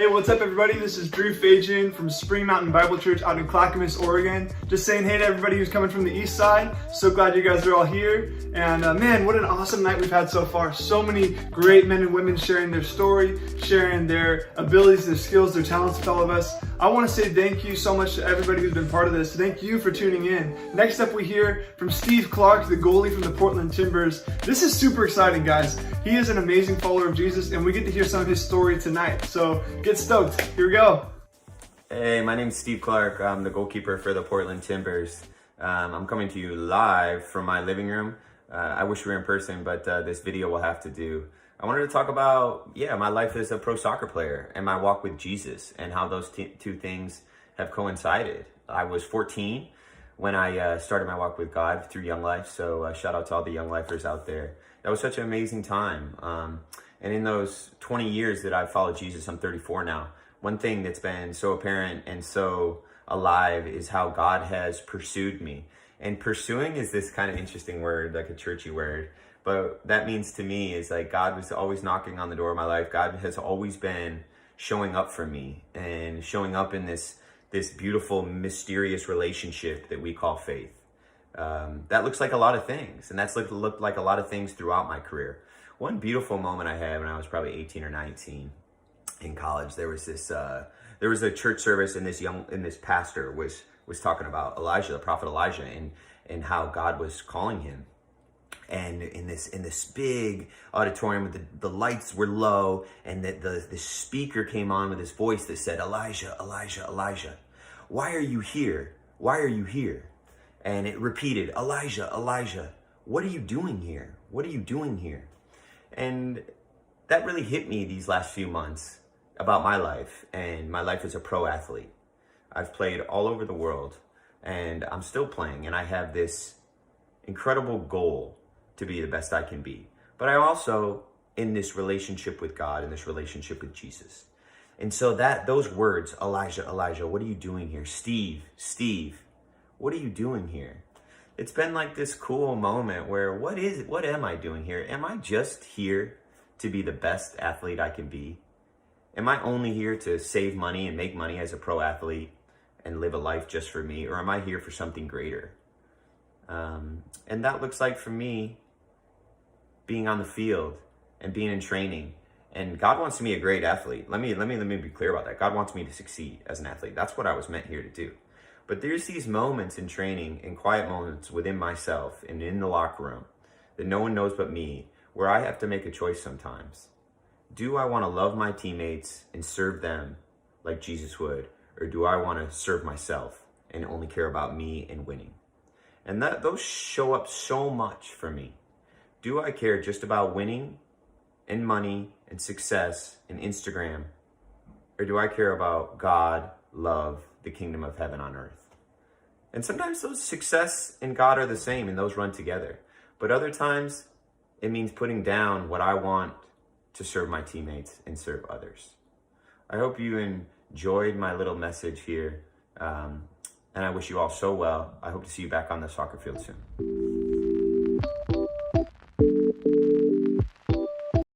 Hey, what's up everybody? This is Drew Fajan from Spring Mountain Bible Church out in Clackamas, Oregon. Just saying hey to everybody who's coming from the east side. So glad you guys are all here. And man, what an awesome night we've had so far. So many great men and women sharing their story, sharing their abilities, their skills, their talents with all of us. I want to say thank you so much to everybody who's been part of this. Thank you for tuning in. Next up we hear from Steve Clark, the goalie from the Portland Timbers. This is super exciting, guys. He is an amazing follower of Jesus and we get to hear some of his story tonight. So get stoked. Here we go. Hey, my name's Steve Clark. I'm the goalkeeper for the Portland Timbers. I'm coming to you live from my living room. I wish we were in person, but this video will have to do. I wanted to talk about, my life as a pro soccer player and my walk with Jesus and how those two things have coincided. I was 14 when I started my walk with God through Young Life, so shout out to all the Young Lifers out there. That was such an amazing time. And in those 20 years that I've followed Jesus, I'm 34 now, one thing that's been so apparent and so alive is how God has pursued me. And pursuing is this kind of interesting word, like a churchy word. But that means to me is like God was always knocking on the door of my life. God has always been showing up for me and showing up in this beautiful, mysterious relationship that we call faith. That looks like a lot of things. And that's looked like a lot of things throughout my career. One beautiful moment I had when I was probably 18 or 19 in college, there was a church service and this pastor was talking about Elijah, the prophet Elijah, and how God was calling him. And in this big auditorium, the lights were low, and the speaker came on with his voice that said, "Elijah, Elijah, Elijah, why are you here? Why are you here?" And it repeated, "Elijah, Elijah, what are you doing here? What are you doing here?" And that really hit me these last few months about my life and my life as a pro athlete. I've played all over the world, and I'm still playing, and I have this incredible goal to be the best I can be. But I also in this relationship with God, in this relationship with Jesus. And so those words, Elijah, Elijah, what are you doing here? Steve, what are you doing here? It's been like this cool moment where what am I doing here? Am I just here to be the best athlete I can be? Am I only here to save money and make money as a pro athlete and live a life just for me? Or am I here for something greater? And that looks like for me, being on the field and being in training. And God wants me a great athlete. Let me be clear about that. God wants me to succeed as an athlete. That's what I was meant here to do. But there's these moments in training and quiet moments within myself and in the locker room that no one knows but me, where I have to make a choice sometimes. Do I want to love my teammates and serve them like Jesus would? Or do I want to serve myself and only care about me and winning? And those show up so much for me. Do I care just about winning and money and success and Instagram? Or do I care about God, love, the kingdom of heaven on earth? And sometimes those success and God are the same and those run together. But other times it means putting down what I want to serve my teammates and serve others. I hope you enjoyed my little message here. And I wish you all so well. I hope to see you back on the soccer field soon.